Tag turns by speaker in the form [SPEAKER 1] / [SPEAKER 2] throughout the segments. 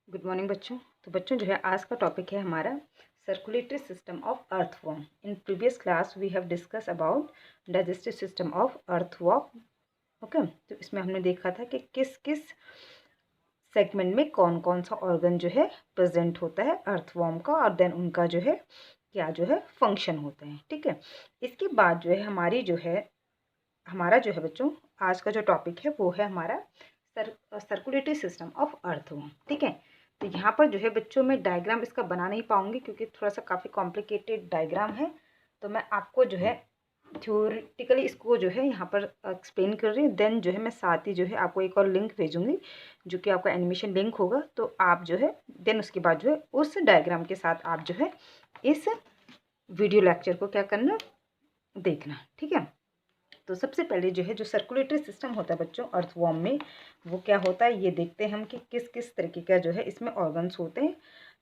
[SPEAKER 1] Good morning बच्चों। तो बच्चों जो है आज का टॉपिक है हमारा circulatory system of earthworm. In previous class we have discussed about digestive system of earthworm. Okay, तो इसमें हमने देखा था कि किस किस सेगमेंट में कौन कौन सा ऑर्गन जो है प्रेजेंट होता है अर्थवॉर्म का, और देन उनका जो है क्या जो है फंक्शन होता है। ठीक है, इसके बाद जो है हमारा जो है बच्चों आज का जो टॉपिक है वो है हमारा सर्कुलेटरी सिस्टम ऑफ अर्थवॉर्म। ठीक है, तो यहाँ पर जो है बच्चों मैं डायग्राम इसका बना नहीं पाऊंगी क्योंकि थोड़ा सा काफ़ी कॉम्प्लिकेटेड डायग्राम है। तो मैं आपको जो है थ्योरेटिकली इसको जो है यहाँ पर एक्सप्लेन कर रही हूँ। देन जो है मैं साथ ही जो है आपको एक और लिंक भेजूंगी जो कि आपका एनिमेशन लिंक होगा। तो आप जो है देन उसके बाद जो है उस डायग्राम के साथ आप जो है इस वीडियो लेक्चर को क्या करना, देखना। ठीक है, तो सबसे पहले जो है जो सर्कुलेटरी सिस्टम होता है बच्चों अर्थवॉर्म में, वो क्या होता है ये देखते हैं हम कि किस किस तरीके का जो है इसमें ऑर्गन्स होते हैं।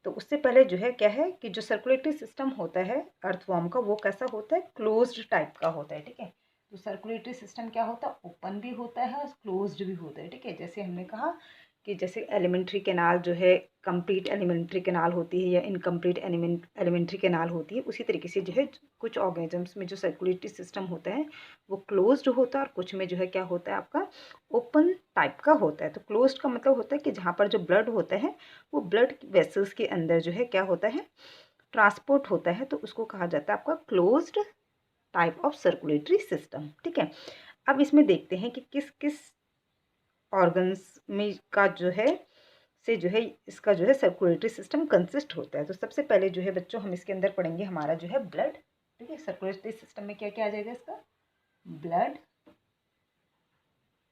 [SPEAKER 1] तो उससे पहले जो है क्या है कि जो सर्कुलेटरी सिस्टम होता है अर्थवॉर्म का वो कैसा होता है, क्लोज्ड टाइप का होता है। ठीक है, तो सर्कुलेटरी सिस्टम क्या होता है, ओपन भी होता है और क्लोज्ड भी होता है। ठीक है, जैसे हमने कहा कि जैसे एलिमेंट्री कैनाल जो है कंप्लीट एलिमेंट्री कैनाल होती है या इनकम्प्लीट एलिमेंट्री कैनाल होती है, उसी तरीके से जो है कुछ ऑर्गेनिजम्स में जो सर्कुलेटरी सिस्टम होता है वो क्लोज्ड होता है और कुछ में जो है क्या होता है आपका ओपन टाइप का होता है। तो क्लोज्ड का मतलब होता है कि जहाँ पर जो ब्लड होता है वो ब्लड वेसल्स के अंदर जो है क्या होता है ट्रांसपोर्ट होता है, तो उसको कहा जाता है आपका closed type of circulatory system. ठीक है, अब इसमें देखते हैं कि किस किस ऑर्गन्स में का जो है से जो है इसका जो है सर्कुलेटरी सिस्टम कंसिस्ट होता है। तो सबसे पहले जो है बच्चों हम इसके अंदर पढ़ेंगे हमारा जो है ब्लड। ठीक है, सर्कुलेटरी सिस्टम में क्या क्या आ जाएगा इसका, ब्लड।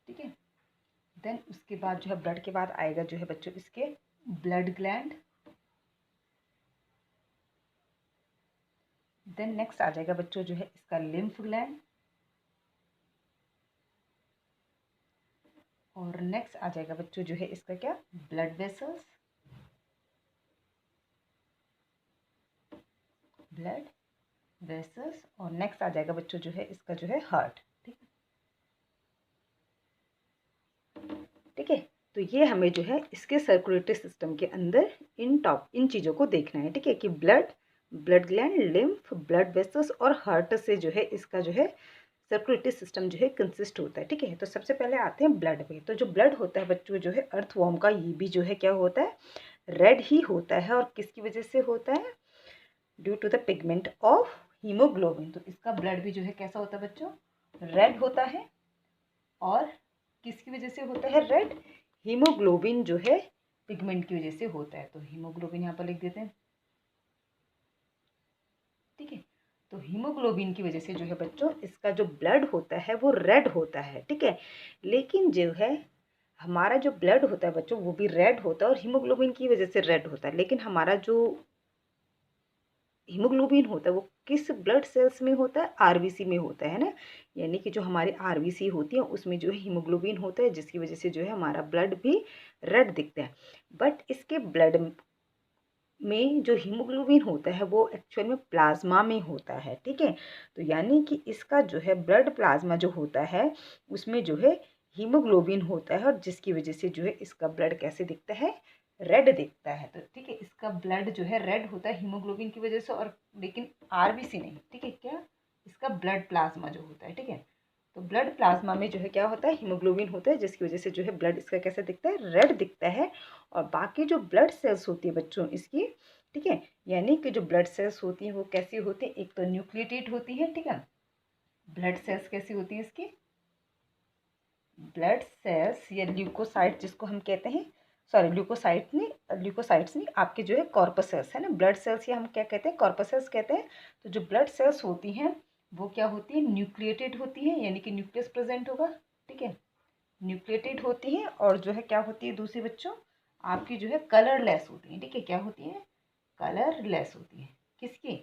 [SPEAKER 1] ठीक है, देन उसके बाद जो है ब्लड के बाद आएगा जो है बच्चों इसके ब्लड ग्लैंड। देन नेक्स्ट आ जाएगा बच्चों जो है इसका लिम्फ ग्लैंड। और नेक्स्ट आ जाएगा बच्चों जो है इसका क्या, ब्लड वेसल्स, ब्लड वेसल्स। और नेक्स्ट आ जाएगा बच्चों जो है इसका जो है हार्ट। ठीक है, ठीक है, तो ये हमें जो है इसके सर्कुलेटरी सिस्टम के अंदर इन चीज़ों को देखना है। ठीक है, कि blood, blood gland, lymph, blood vessels और हार्ट से जो है इसका जो है सर्कुलेटरी सिस्टम जो है कंसिस्ट होता है। ठीक है, तो सबसे पहले आते हैं ब्लड पे। तो जो ब्लड होता है बच्चों जो है अर्थवॉर्म का, ये भी जो है क्या होता है, रेड ही होता है। और किसकी वजह से होता है, due to the pigment of haemoglobin. तो इसका ब्लड भी जो है कैसा होता है बच्चों, रेड होता है। और किसकी वजह से होता है रेड, हीमोग्लोबिन जो है पिगमेंट की वजह से होता है। तो हीमोग्लोबिन यहाँ पर लिख देते हैं। ठीक है, तो हीमोग्लोबिन की वजह से जो है बच्चों इसका जो ब्लड होता है वो रेड होता है। ठीक है, लेकिन जो है हमारा जो ब्लड होता है बच्चों वो भी रेड होता है और हीमोग्लोबिन की वजह से रेड होता है। लेकिन हमारा जो हीमोग्लोबिन होता है वो किस ब्लड सेल्स में होता है, आरबीसी में होता है ना। यानी कि जो हमारी आरबीसी होती है उसमें जो है हीमोग्लोबिन होता है, जिसकी वजह से जो है हमारा ब्लड भी रेड दिखता है। बट इसके ब्लड में जो हीमोग्लोबिन होता है वो एक्चुअल में प्लाज्मा में होता है। ठीक है, तो यानी कि इसका जो है ब्लड प्लाज्मा जो होता है उसमें जो है हीमोग्लोबिन होता है और जिसकी वजह से जो है इसका ब्लड कैसे दिखता है, रेड दिखता है। तो ठीक है, इसका ब्लड जो है रेड होता है हीमोग्लोबिन की वजह से, और लेकिन आरबीसी नहीं। ठीक है, क्या इसका ब्लड प्लाज्मा जो होता है। ठीक है, तो ब्लड प्लाज्मा में जो है क्या होता है, हीमोग्लोबिन होता है, जिसकी वजह से जो है ब्लड इसका कैसे दिखता है, रेड दिखता है। और बाकी जो ब्लड सेल्स होती है बच्चों इसकी, ठीक है, यानी कि जो ब्लड सेल्स होती हैं वो कैसी होती हैं, एक तो न्यूक्लिएटेड होती है। ठीक है, ब्लड सेल्स कैसी होती हैं इसकी, ब्लड सेल्स या ल्यूकोसाइट जिसको हम कहते हैं, सॉरी ल्यूकोसाइट्स नहीं, आपके जो है कॉर्पसेल्स है ना, ब्लड सेल्स या हम क्या कहते हैं, कॉर्पसेल्स कहते हैं। तो जो ब्लड सेल्स होती हैं वो क्या होती है, न्यूक्लिएटेड होती है, यानी कि न्यूक्लियस प्रेजेंट होगा। ठीक है, न्यूक्लिएटेड होती है और जो है क्या होती है दूसरी बच्चों, आपकी जो है कलरलेस होती है। ठीक है, क्या होती है, कलरलेस होती है, किसकी,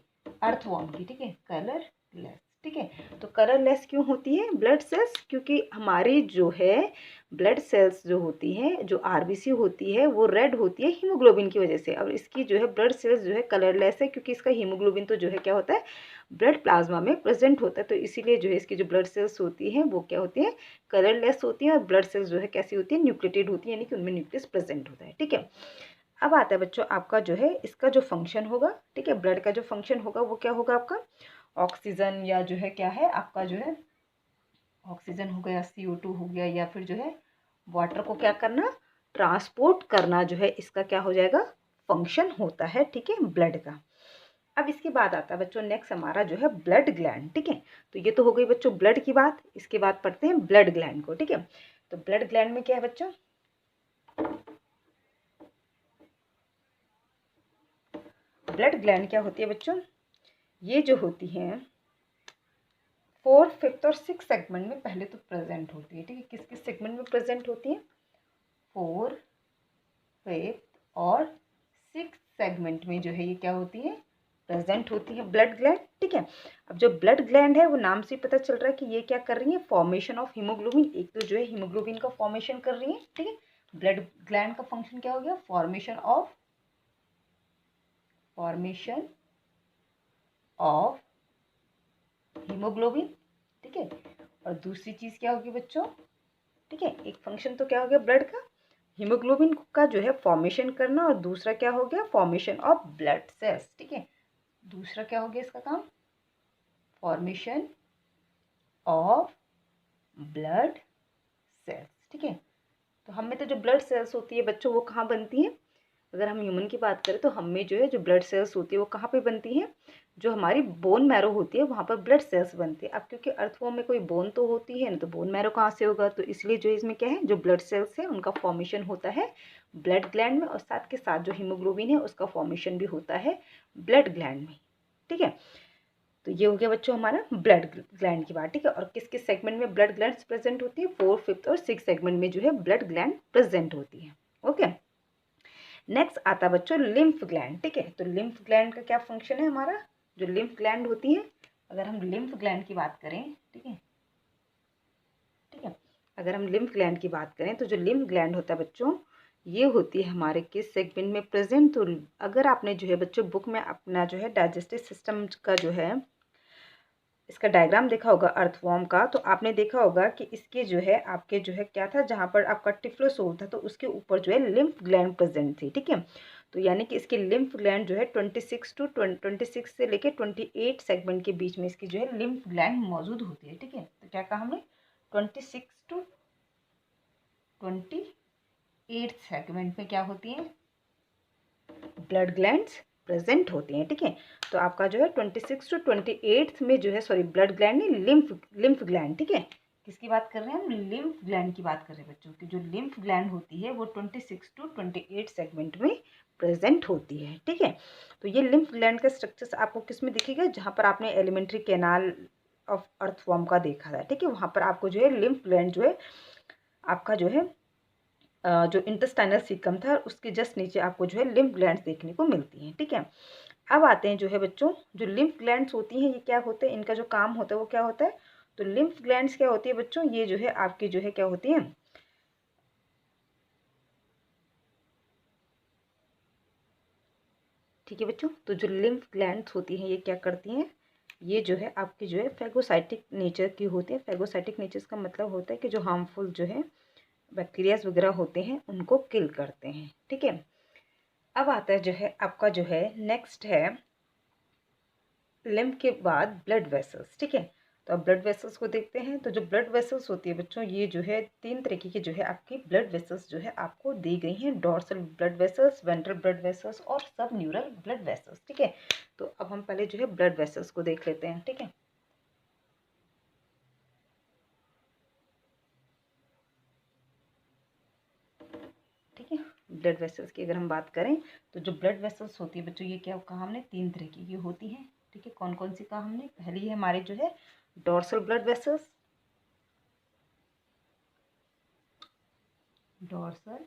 [SPEAKER 1] अर्थवॉर्म की। ठीक है, कलरलेस। ठीक है, तो कलरलेस क्यों होती है ब्लड सेल्स, क्योंकि हमारी जो है ब्लड सेल्स जो होती हैं, जो आरबीसी होती है वो रेड होती है हीमोग्लोबिन की वजह से, और इसकी जो है ब्लड सेल्स जो है कलरलेस है क्योंकि इसका हीमोग्लोबिन तो जो है क्या होता है, ब्लड प्लाज्मा में प्रेजेंट होता है। तो इसीलिए जो है इसकी जो ब्लड सेल्स होती हैं वो क्या होती है, कलरलेस होती हैं। और ब्लड सेल्स जो है कैसी होती है, न्यूक्लिएटेड होती है, यानी कि उनमें न्यूक्लियस प्रेजेंट होता है। ठीक है, अब आता है बच्चों आपका जो है इसका जो फंक्शन होगा, ठीक है, ब्लड का जो फंक्शन होगा वो क्या होगा आपका, ऑक्सीजन या जो है क्या है आपका जो है ऑक्सीजन हो गया, CO2 हो गया, या फिर जो है वाटर को क्या करना, ट्रांसपोर्ट करना जो है इसका क्या हो जाएगा, फंक्शन होता है, ठीक है, ब्लड का। अब इसके बाद आता है बच्चों नेक्स्ट हमारा जो है ब्लड ग्लैंड, ठीक है। तो ये तो हो गई बच्चों ब्लड की बात, इसके बाद पढ़ते हैं ब्लड ग्लैंड को, ठीक है। तो ब्लड ग्लैंड में क्या है बच्चों, ब्लड ग्लैंड क्या होती है बच्चों, ये जो होती है 4th, 5th और 6th सेगमेंट में पहले तो प्रेजेंट होती है, ठीक है। किस किस सेगमेंट में प्रेजेंट होती है, 4th, 5th और 6th सेगमेंट में जो है ये क्या होती है, प्रेजेंट होती है ब्लड ग्लैंड, ठीक है। अब जो ब्लड ग्लैंड है वो नाम से पता चल रहा है कि ये क्या कर रही है, फॉर्मेशन ऑफ हीमोग्लोबिन, एक तो जो है हीमोग्लोबिन का फॉर्मेशन कर रही है, ठीक है। ब्लड ग्लैंड का फंक्शन क्या हो गया, फॉर्मेशन ऑफ हीमोग्लोबिन, ठीक है। और दूसरी चीज क्या होगी बच्चों, ठीक है, एक फंक्शन तो क्या हो गया ब्लड का, हीमोग्लोबिन का जो है फॉर्मेशन करना, और दूसरा क्या हो गया, फॉर्मेशन ऑफ ब्लड सेल्स, ठीक है। दूसरा क्या हो गया इसका काम, फॉर्मेशन ऑफ ब्लड सेल्स, ठीक है। तो हम में तो जो ब्लड सेल्स होती है बच्चों वो कहाँ बनती है, अगर हम ह्यूमन की बात करें तो हम में जो है जो ब्लड सेल्स होती है वो कहाँ पे बनती है, जो हमारी बोन मैरो होती है वहाँ पर ब्लड सेल्स बनती है। अब क्योंकि अर्थवॉर्म में कोई बोन तो होती है ना, तो बोन मैरो कहाँ से होगा, तो इसलिए जो इसमें क्या है, जो ब्लड सेल्स है उनका फॉर्मेशन होता है ब्लड ग्लैंड में, और साथ के साथ जो हीमोग्लोबिन है उसका फॉर्मेशन भी होता है ब्लड ग्लैंड में, ठीक है। तो ये हो गया बच्चों हमारा ब्लड ग्लैंड की बात, ठीक है। और किस किस सेगमेंट में ब्लड ग्लैंड प्रेजेंट होती है, 4th, 5th और 6th सेगमेंट में जो है ब्लड ग्लैंड प्रेजेंट होती है, ओके। नेक्स्ट आता है बच्चों लिम्फ ग्लैंड, ठीक है। तो लिम्फ ग्लैंड का क्या फंक्शन है हमारा, जो लिम्फ ग्लैंड होती है, अगर हम लिम्फ ग्लैंड की बात करें, ठीक है, ठीक है, अगर हम लिम्फ ग्लैंड की बात करें तो जो लिम्फ ग्लैंड होता है बच्चों ये होती है हमारे किस सेगमेंट में प्रेजेंट, तो अगर आपने जो है बच्चों बुक में अपना जो है डाइजेस्टिव सिस्टम का जो है इसका डायग्राम देखा होगा अर्थवॉर्म का, तो आपने देखा होगा कि इसके जो है आपके जो है क्या था, जहाँ पर आपका टिफ्लोसोल था तो उसके ऊपर जो है लिम्फ ग्लैंड प्रेजेंट थी, ठीक है। तो यानी कि इसके लिम्फ ग्लैंड जो है 26 से लेके 28 सेगमेंट के बीच में इसकी जो है लिम्फ ग्लैंड मौजूद होती है, ठीक है। तो क्या कहा हमने, 26 to 28 सेगमेंट में क्या होती है, ब्लड ग्लैंड्स प्रेजेंट होती हैं, ठीक है। तो आपका जो है 26 to 28 में जो है, सॉरी ब्लड ग्लैंड नहीं, लिम्फ ग्लैंड, ठीक है। किसकी बात कर रहे हैं हम, लिम्फ ग्लैंड की बात कर रहे हैं बच्चों की। जो लिम्फ ग्लैंड होती है वो 26 to 28 सेगमेंट में प्रेजेंट होती है, ठीक है। तो ये लिम्फ ग्लैंड का स्ट्रक्चर आपको किस में दिखेगा, जहाँ पर आपने एलिमेंट्री कैनाल ऑफ अर्थवॉर्म का देखा था, ठीक है, वहाँ पर आपको जो है लिम्फ ग्लैंड जो है आपका जो है जो इंटेस्टाइनल सीकम था उसके जस्ट नीचे आपको जो है लिम्फ ग्लैंड्स देखने को मिलती हैं, ठीक है। अब आते हैं जो है बच्चों, जो लिम्फ ग्लैंड्स होती हैं ये क्या होते हैं, इनका जो काम होता है वो क्या होता है, तो लिम्फ ग्लैंड्स क्या होती है बच्चों, ये जो है आपकी जो है क्या होती है, ठीक है बच्चों। तो जो लिम्फ ग्लैंड्स होती हैं ये क्या करती हैं, ये जो है आपकी जो है फैगोसाइटिक नेचर की होती है। फैगोसाइटिक नेचर का मतलब होता है कि जो हार्मफुल जो है बैक्टीरियाज वगैरह होते हैं उनको किल करते हैं, ठीक है। अब आता है जो है आपका जो है नेक्स्ट है लिम्फ के बाद ब्लड वेसल्स, ठीक है। तो अब ब्लड वेसल्स को देखते हैं। तो जो ब्लड वेसल्स होती है बच्चों ये जो है 3 तरीके की जो है आपकी ब्लड वेसल्स जो है आपको दी गई हैं, dorsal blood vessels, ventral blood vessels और सब न्यूरल ब्लड वेसल्स, ठीक है। तो अब हम पहले जो है ब्लड वेसल्स को देख लेते हैं, ठीक है। ठीक है, ब्लड वेसल्स की अगर हम बात करें तो जो ब्लड वेसल्स होती है बच्चों ये क्या कहा हमने, 3 तरीके की होती हैं, ठीक है। कौन कौन सी कहा हमने, पहली है हमारे जो है dorsal blood vessels, dorsal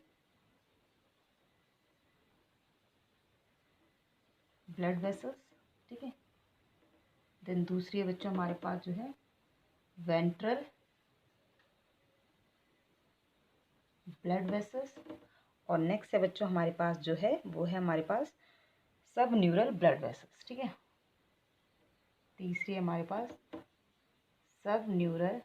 [SPEAKER 1] blood vessels, ठीक है। देन दूसरी है बच्चों हमारे पास जो है वेंट्रल ब्लड वेसल्स, और नेक्स्ट है बच्चों हमारे पास जो है वो है हमारे पास सब न्यूरल ब्लड वेसल्स, ठीक है। तीसरी है हमारे पास सब न्यूरल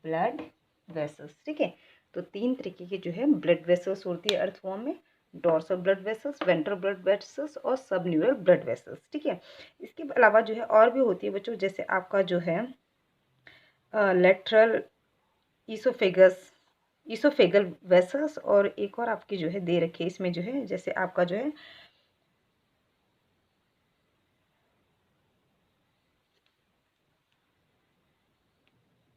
[SPEAKER 1] ब्लड वेसल्स, ठीक है। तो 3 तरीके के जो है ब्लड वेसल्स होती है अर्थवॉर्म में, dorsal blood vessels, ventral blood vessels और सबन्यूरल ब्लड वेसल्स, ठीक है। इसके अलावा जो है और भी होती है बच्चों, जैसे आपका जो है लेटरल ईसोफेगल वेसल्स, और एक और आपकी जो है दे रखी है इसमें जो है, जैसे आपका जो है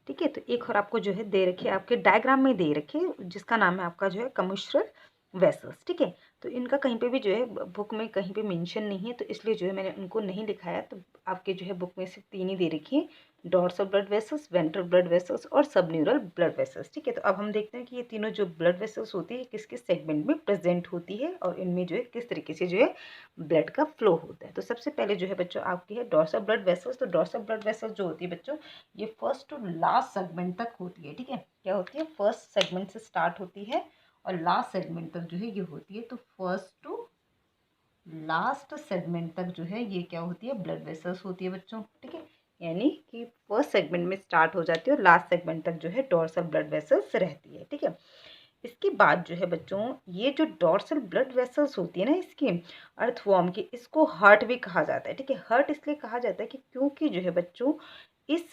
[SPEAKER 1] ठीक है। तो एक और आपको जो है दे रखी है, आपके डायग्राम में दे रखी है, जिसका नाम है आपका जो है कम्यूशरल वेसल्स, ठीक है। तो इनका कहीं पे भी जो है बुक में कहीं पे मेंशन नहीं है, तो इसलिए जो है मैंने उनको नहीं लिखाया। तो आपके जो है बुक में सिर्फ 3 ही दे रखी है, dorsal blood vessels, ventral blood vessels और सबन्यूरल ब्लड वेसल्स, ठीक है। तो अब हम देखते हैं कि ये तीनों जो ब्लड वेसल्स होती है किस किस सेगमेंट में प्रेजेंट होती है और इनमें जो है किस तरीके से जो है ब्लड का फ्लो होता है। तो सबसे पहले जो है बच्चों आपकी है डॉर्सल ब्लड वेसल्स। तो डॉर्सल ब्लड वेसल्स जो होती है बच्चों, ये फर्स्ट टू लास्ट सेगमेंट तक होती है, ठीक है। क्या होती है, फर्स्ट सेगमेंट से स्टार्ट होती है और लास्ट सेगमेंट तक जो है ये होती है। तो फर्स्ट टू लास्ट सेगमेंट तक जो है ये क्या होती है, ब्लड वेसल्स होती है बच्चों, ठीक है। यानी कि फर्स्ट सेगमेंट में स्टार्ट हो जाती है और लास्ट सेगमेंट तक जो है डॉर्सल ब्लड वेसल्स रहती है, ठीक है। इसके बाद जो है बच्चों, ये जो डॉर्सल ब्लड वेसल्स होती है ना इसकी अर्थवॉर्म की, इसको हार्ट भी कहा जाता है, ठीक है। हार्ट इसलिए कहा जाता है कि क्योंकि जो है बच्चों इस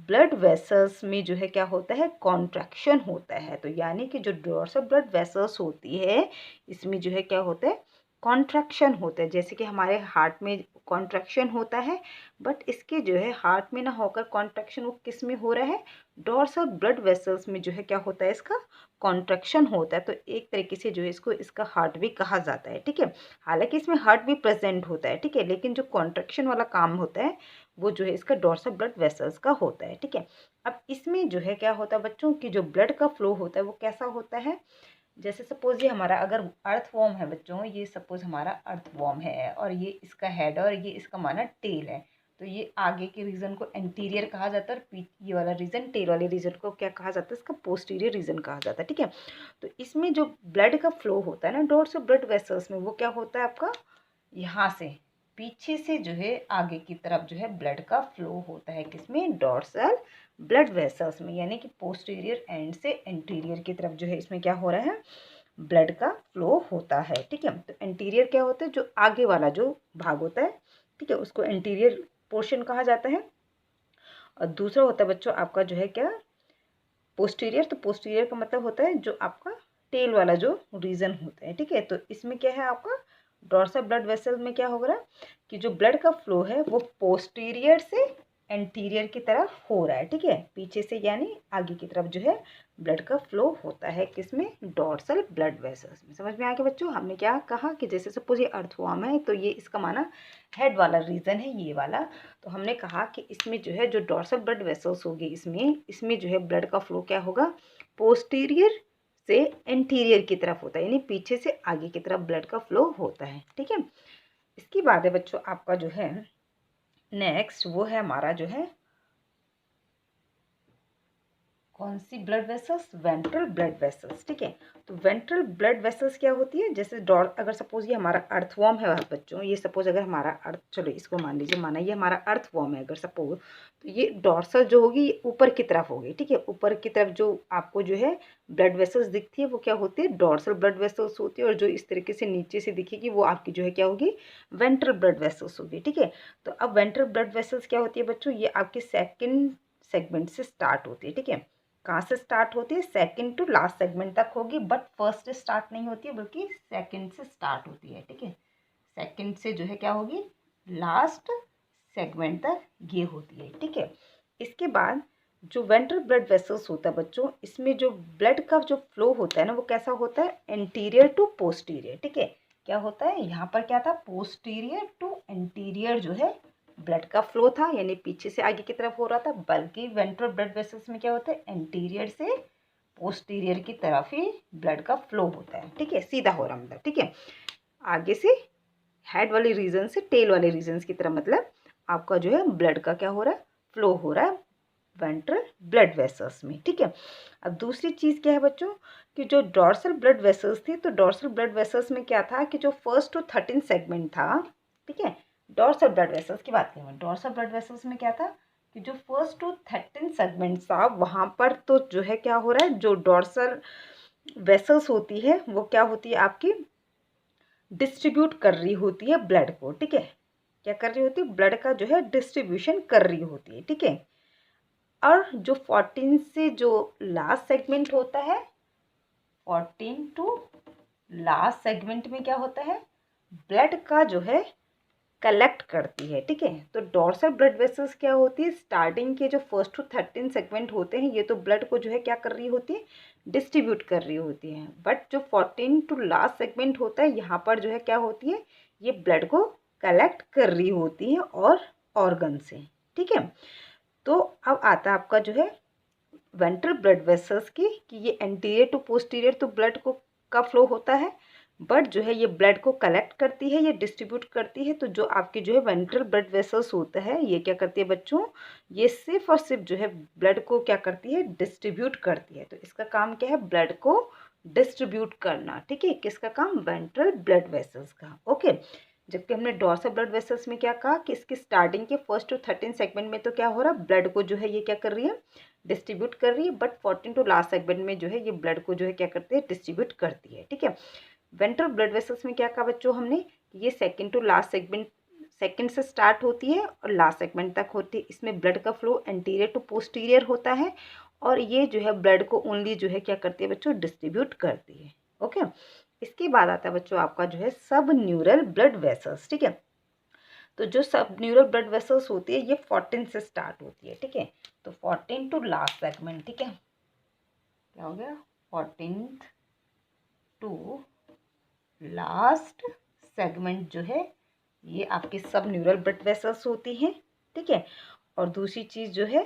[SPEAKER 1] ब्लड वेसल्स में जो है क्या होता है, कॉन्ट्रैक्शन होता है। तो यानी कि जो डॉर्सल ब्लड वेसल्स होती है इसमें जो है क्या होता है, कॉन्ट्रैक्शन होता है। जैसे कि हमारे हार्ट में कॉन्ट्रैक्शन होता है, बट इसके जो है हार्ट में ना होकर कॉन्ट्रैक्शन वो किस में हो रहा है, डॉर्सल ब्लड वेसल्स में जो है क्या होता है, इसका कॉन्ट्रैक्शन होता है। तो एक तरीके से जो है इसको इसका हार्ट भी कहा जाता है, ठीक है। हालांकि इसमें हार्ट भी प्रेजेंट होता है, ठीक है, लेकिन जो कॉन्ट्रैक्शन वाला काम होता है वो जो है इसका डॉर्सल ब्लड वेसल्स का होता है, ठीक है। अब इसमें जो है क्या होता है बच्चों कि जो ब्लड का फ्लो होता है वो कैसा होता है, जैसे सपोज ये हमारा अगर अर्थवॉर्म है बच्चों, ये सपोज हमारा अर्थवॉर्म है और ये इसका हेड और ये इसका माना टेल है। तो ये आगे के रीजन को एंटीरियर कहा जाता है और ये वाला रीजन, टेल वाले रीजन को क्या कहा जाता है, इसका पोस्टीरियर रीजन कहा जाता है, ठीक है। तो इसमें जो ब्लड का फ्लो होता है ना डॉर्सल ब्लड वेसल्स में, वो क्या होता है आपका, यहाँ से पीछे से जो है आगे की तरफ जो है ब्लड का फ्लो होता है, किसमें, डॉर्सल ब्लड वेसल्स में। यानी कि पोस्टीरियर एंड से एंटीरियर की तरफ जो है इसमें क्या हो रहा है, ब्लड का फ्लो होता है, ठीक है। तो एंटीरियर क्या होता है, जो आगे वाला जो भाग होता है, ठीक है, उसको एंटीरियर पोर्शन कहा जाता है। और दूसरा होता है बच्चों आपका जो है क्या, पोस्टीरियर। तो पोस्टीरियर का मतलब होता है जो आपका टेल वाला जो रीजन होता है, ठीक है। तो इसमें क्या है आपका डॉर्सल ब्लड वेसल में क्या हो रहा है कि जो ब्लड का फ्लो है वो पोस्टीरियर से एंटीरियर की तरफ हो रहा है, ठीक है, पीछे से यानी आगे की तरफ जो है ब्लड का फ्लो होता है, किसमें, डॉर्सल ब्लड वेसल्स में। समझ में आ गया बच्चों, हमने क्या कहा कि जैसे सपोज ये अर्थवॉर्म है तो ये इसका माना हेड वाला रीजन है ये वाला। तो हमने कहा कि इसमें जो है जो डॉर्सल ब्लड वेसल्स होगी इसमें जो है ब्लड का फ्लो क्या होगा, पोस्टीरियर से एंटीरियर की तरफ होता है, यानी पीछे से आगे की तरफ ब्लड का फ्लो होता है, ठीक है। इसके बाद है बच्चों आपका जो है नेक्स्ट, वो है हमारा जो है कौन सी blood vessels, ventral blood vessels, ठीक है। तो वेंट्रल ब्लड वेसल्स क्या होती है, जैसे अगर सपोज ये हमारा अर्थवॉर्म है बच्चों, ये सपोज अगर हमारा अर्थ, चलो इसको मान लीजिए, माना ये हमारा अर्थवॉर्म है अगर सपोज, तो ये डॉर्सल जो होगी ये ऊपर की तरफ होगी, ठीक है। ऊपर की तरफ जो आपको जो है ब्लड वेसल्स दिखती है वो क्या होती है, डॉर्सल ब्लड वेसल्स होती है। और जो इस तरीके से नीचे से दिखेगी वो आपकी जो है क्या होगी, वेंट्रल ब्लड वेसल्स होगी, ठीक है। तो अब वेंट्रल ब्लड वेसल्स क्या होती है बच्चों, ये आपके सेकेंड सेगमेंट से स्टार्ट होती है, ठीक है। कहाँ से स्टार्ट होती है, सेकंड टू लास्ट सेगमेंट तक होगी, बट फर्स्ट से स्टार्ट नहीं होती है बल्कि सेकंड से स्टार्ट होती है, ठीक है। सेकंड से जो है क्या होगी, लास्ट सेगमेंट तक ये होती है, ठीक है। इसके बाद जो वेंट्रल ब्लड वेसल्स होता है बच्चों, इसमें जो ब्लड का जो फ्लो होता है ना वो कैसा होता है, एंटीरियर टू पोस्टीरियर, ठीक है। क्या होता है यहाँ पर, क्या था, पोस्टीरियर टू एंटीरियर जो है ब्लड का फ्लो था, यानी पीछे से आगे की तरफ हो रहा था। बल्कि वेंट्रल ब्लड वेसल्स में क्या होता है, एंटीरियर से पोस्टीरियर की तरफ ही ब्लड का फ्लो होता है, ठीक है, सीधा हो रहा मतलब, ठीक है। आगे से हेड वाले रीजन से टेल वाले रीजन की तरफ, मतलब आपका जो है ब्लड का क्या हो रहा है, फ्लो हो रहा है वेंट्रल ब्लड वेसल्स में, ठीक है। अब दूसरी चीज़ क्या है बच्चों कि जो डॉर्सल ब्लड वेसल्स थी, तो डॉर्सल ब्लड वेसल्स में क्या था कि जो फर्स्ट टू 13 सेगमेंट था, ठीक है, डॉर्सल ब्लड वेसल्स की बात करें, डॉर्सल ब्लड वेसल्स में क्या था कि जो फर्स्ट टू 13 सेगमेंट्स था वहाँ पर तो जो है क्या हो रहा है, जो डॉर्सल वेसल्स होती है वो क्या होती है आपकी, डिस्ट्रीब्यूट कर रही होती है ब्लड को, ठीक है। क्या कर रही होती है, ब्लड का जो है डिस्ट्रीब्यूशन कर रही होती है, ठीक है। और जो 14 से जो लास्ट सेगमेंट होता है, 14 टू लास्ट सेगमेंट में क्या होता है, ब्लड का जो है कलेक्ट करती है, ठीक है। तो डॉर्सल ब्लड वेसल्स क्या होती है, स्टार्टिंग के जो फर्स्ट टू 13 सेगमेंट होते हैं ये तो ब्लड को जो है क्या कर रही होती है, डिस्ट्रीब्यूट कर रही होती है। बट जो 14 टू लास्ट सेगमेंट होता है यहाँ पर जो है क्या होती है, ये ब्लड को कलेक्ट कर रही होती है और ऑर्गन से, ठीक है। तो अब आता है आपका जो है वेंट्रल ब्लड वेसल्स की, कि ये एंटीरियर टू पोस्टीरियर तो ब्लड को का फ्लो होता है, बट जो है ये ब्लड को कलेक्ट करती है, ये डिस्ट्रीब्यूट करती है। तो जो आपके जो है वेंट्रल ब्लड वेसल्स होता है ये क्या करती है बच्चों, ये सिर्फ और सिर्फ जो है ब्लड को क्या करती है, डिस्ट्रीब्यूट करती है। तो इसका काम क्या है, ब्लड को डिस्ट्रीब्यूट करना, ठीक है। किसका काम, वेंट्रल ब्लड वेसल्स का, ओके। जबकि हमने डॉर्सल ब्लड वेसल्स में क्या कहा कि इसकी स्टार्टिंग के फर्स्ट टू 13 सेगमेंट में तो क्या हो रहा है, ब्लड को जो है ये क्या कर रही है, डिस्ट्रीब्यूट कर रही है। बट 14 टू लास्ट सेगमेंट में जो है ये ब्लड को जो है क्या करती है, डिस्ट्रीब्यूट करती है, ठीक है। वेंट्रल ब्लड वेसल्स में क्या कहा बच्चों हमने, ये second to last segment, second से स्टार्ट होती है और लास्ट सेगमेंट तक होती है। इसमें ब्लड का फ्लो एंटीरियर टू पोस्टीरियर होता है और ये जो है ब्लड को ओनली जो है क्या करती है बच्चों, डिस्ट्रीब्यूट करती है, ओके। इसके बाद आता है बच्चों आपका जो है सब न्यूरल ब्लड वेसल्स, ठीक है। तो जो सब न्यूरल ब्लड वेसल्स होती है ये 14 से स्टार्ट होती है, ठीक है। तो 14 टू लास्ट सेगमेंट, ठीक है, क्या हो गया, 14 टू लास्ट सेगमेंट जो है ये आपके सब न्यूरल ब्लड वेसल्स होती हैं, ठीक है। और दूसरी चीज़ जो है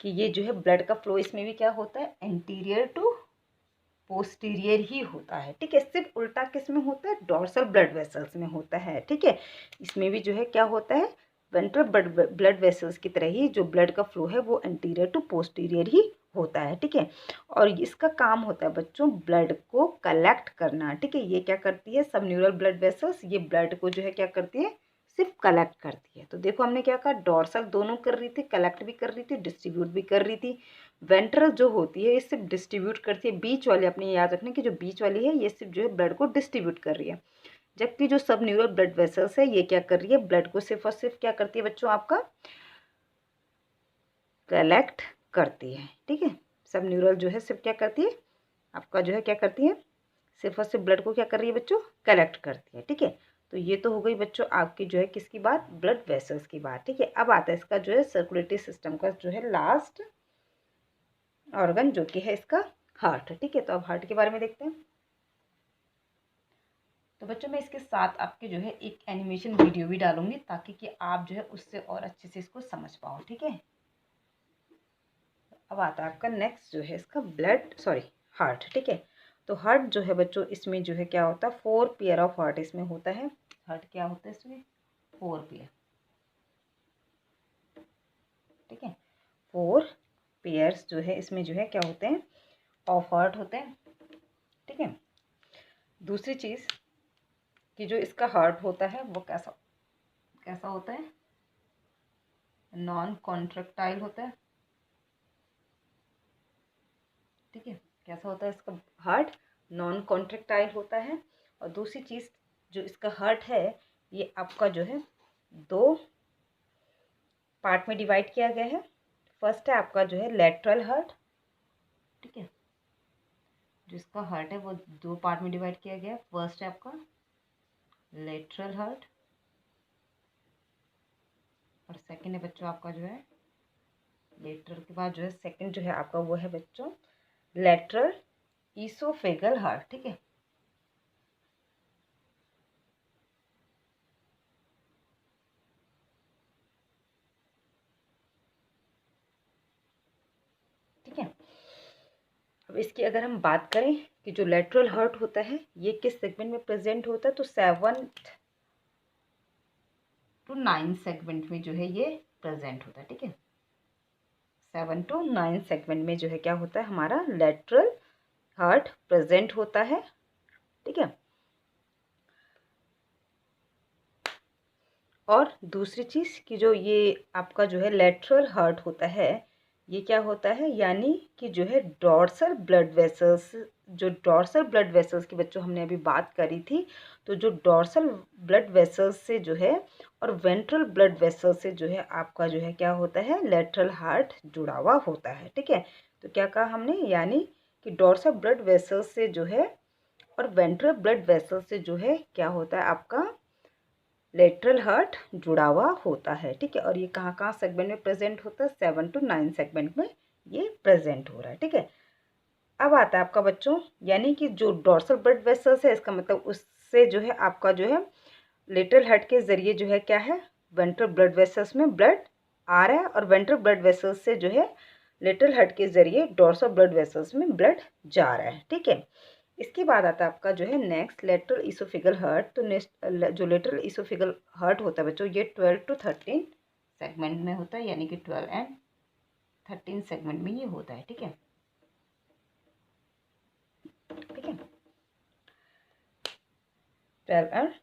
[SPEAKER 1] कि ये जो है ब्लड का फ्लो इसमें भी क्या होता है, एंटीरियर टू पोस्टीरियर ही होता है, ठीक है। सिर्फ उल्टा किस में होता है, डॉर्सल ब्लड वेसल्स में होता है, ठीक है। इसमें भी जो है क्या होता है, वेंट्रल ब्लड वेसल्स की तरह ही जो ब्लड का फ्लो है वो एंटीरियर टू पोस्टीरियर ही होता है, ठीक है। और इसका काम होता है बच्चों ब्लड को कलेक्ट करना, ठीक है। ये क्या करती है, सब न्यूरल ब्लड वेसल्स ये ब्लड को जो है क्या करती है, सिर्फ कलेक्ट करती है। तो देखो हमने क्या कहा, डॉर्सल दोनों कर रही थी, कलेक्ट भी कर रही थी, डिस्ट्रीब्यूट भी कर रही थी। वेंट्रल जो होती है ये सिर्फ डिस्ट्रीब्यूट करती है, बीच वाली अपने याद रखना कि जो बीच वाली है ये सिर्फ जो है ब्लड को डिस्ट्रीब्यूट कर रही है। जबकि जो सब न्यूरल ब्लड वेसल्स है ये क्या कर रही है, ब्लड को सिर्फ और सिर्फ क्या करती है बच्चों, आपका कलेक्ट करती है, ठीक है। सब न्यूरल जो है सिर्फ क्या करती है, आपका जो है क्या करती है, सिर्फ और सिर्फ ब्लड को क्या कर रही है बच्चों, कलेक्ट करती है, ठीक है। तो ये तो हो गई बच्चों आपकी जो है किसकी बात, ब्लड वेसल्स की बात, ठीक है। अब आता है इसका जो है सर्कुलेटरी सिस्टम का जो है लास्ट ऑर्गन जो कि है इसका हार्ट, ठीक है। तो अब हार्ट के बारे में देखते हैं। तो बच्चों मैं इसके साथ आपके जो है एक एनिमेशन वीडियो भी डालूंगी ताकि कि आप जो है उससे और अच्छे से इसको समझ पाओ, ठीक है। अब आता है आपका नेक्स्ट जो है इसका ब्लड सॉरी हार्ट, ठीक है। तो हार्ट जो है बच्चों इसमें जो है क्या होता है, 4 पेयर ऑफ हार्ट इसमें होता है। हार्ट क्या होता है इसमें, 4 पेयर, ठीक है। 4 पेयर्स जो है इसमें जो है क्या होते हैं, ऑफ हार्ट होते हैं, ठीक है। दूसरी चीज़ कि जो इसका हार्ट होता है वो कैसा कैसा होता है, नॉन कॉन्ट्रेक्टाइल होता है, ठीक है। कैसा होता है इसका हार्ट, नॉन कॉन्ट्रेक्टाइल होता है। और दूसरी चीज़ जो इसका हार्ट है ये आपका जो है 2 पार्ट में डिवाइड किया गया है। फर्स्ट है आपका जो है लेटरल हार्ट, ठीक है। जो इसका हार्ट है वो 2 पार्ट में डिवाइड किया गया है। फर्स्ट है आपका लेटरल हार्ट और सेकंड है बच्चों आपका जो है, लेटरल के बाद जो है सेकंड जो है आपका वो है बच्चों लेटरल ईसोफेगल हार्ट, ठीक है। ठीक है। अब इसकी अगर हम बात करें कि जो लेटरल हार्ट होता है ये किस सेगमेंट में प्रेजेंट होता है, तो 7th टू 9th सेगमेंट में जो है ये प्रेजेंट होता है, ठीक है। 7 to 9 सेगमेंट में जो है क्या होता है, हमारा लेटरल हार्ट प्रेजेंट होता है, ठीक है। और दूसरी चीज़ कि जो ये आपका जो है लेटरल हार्ट होता है, ये क्या होता है, यानी कि जो है डॉर्सल ब्लड वेसल्स, जो डॉर्सल ब्लड वेसल्स की बच्चों हमने अभी बात करी थी, तो जो डॉर्सल ब्लड वेसल्स से जो है और वेंट्रल ब्लड वेसल्स से जो है आपका जो है क्या होता है, लेटरल हार्ट जुड़ा हुआ होता है। ठीक है, तो क्या कहा हमने, यानी कि डॉर्सल ब्लड वेसल्स से जो है और वेंट्रल ब्लड वेसल्स से जो है क्या होता है, आपका लेटरल हार्ट जुड़ा हुआ होता है। ठीक है, और ये कहाँ कहाँ सेगमेंट में प्रेजेंट होता है, 7 to 9 सेगमेंट में ये प्रेजेंट हो रहा है। ठीक है, अब आता है आपका बच्चों, यानी कि जो डॉर्सल ब्लड वेसल्स है, इसका मतलब उससे जो है आपका जो है लेटरल हार्ट के जरिए जो है क्या है, वेंट्रल ब्लड वेसल्स में ब्लड आ रहा है, और वेंट्रल ब्लड वेसल्स से जो है लेटरल हार्ट के जरिए डॉर्सल ब्लड वेसल्स में ब्लड जा रहा है। ठीक है, इसके बाद आता है आपका जो है नेक्स्ट लेटरल इसोफेगल हर्ट। तो नेक्स्ट जो लेटरल इसोफेगल हर्ट होता है बच्चों, ये 12 to 13 सेगमेंट में होता है, यानी कि 12 and 13 सेगमेंट में ये होता है। ठीक है, ठीक है, 12 और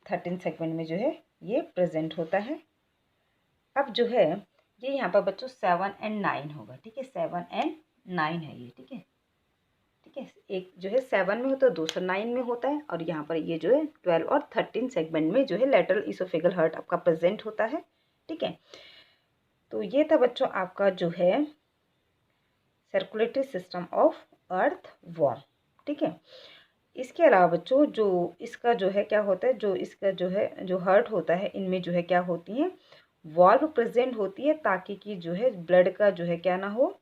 [SPEAKER 1] 13 सेगमेंट में जो है ये प्रेजेंट होता है। अब जो है ये यहाँ पर बच्चों 7 and 9 होगा। ठीक है, 7 and 9 है ये। ठीक है, ठीक है, एक जो है 7 में होता है, दूसरा 9 में होता है, और यहाँ पर ये जो है 12 और 13 सेगमेंट में जो है लेटरल इसोफेगल हर्ट आपका प्रेजेंट होता है। ठीक है, तो ये था बच्चों आपका जो है circulatory system of earthworm. ठीक है, इसके अलावा बच्चों जो इसका जो है क्या होता है, जो इसका जो है जो हर्ट होता है, इनमें जो है क्या होती हैं, वॉल्व प्रेजेंट होती है, ताकि कि जो है ब्लड का जो है क्या ना हो,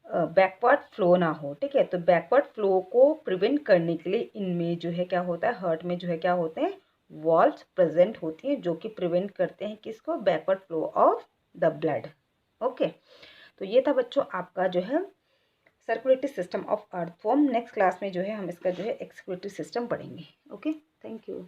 [SPEAKER 1] बैकवर्ड फ्लो ना हो। ठीक है, तो बैकवर्ड फ्लो को प्रिवेंट करने के लिए इनमें जो है क्या होता है, हर्ट में जो है क्या होते हैं, वॉल्व्स प्रेजेंट होती हैं, जो कि प्रिवेंट करते हैं किसको, backward flow of the blood. Okay, तो ये था बच्चों आपका जो है circulatory system of earthworm. Next class में जो है हम इसका जो है एक्सक्रीटरी सिस्टम पढ़ेंगे। Okay, thank you.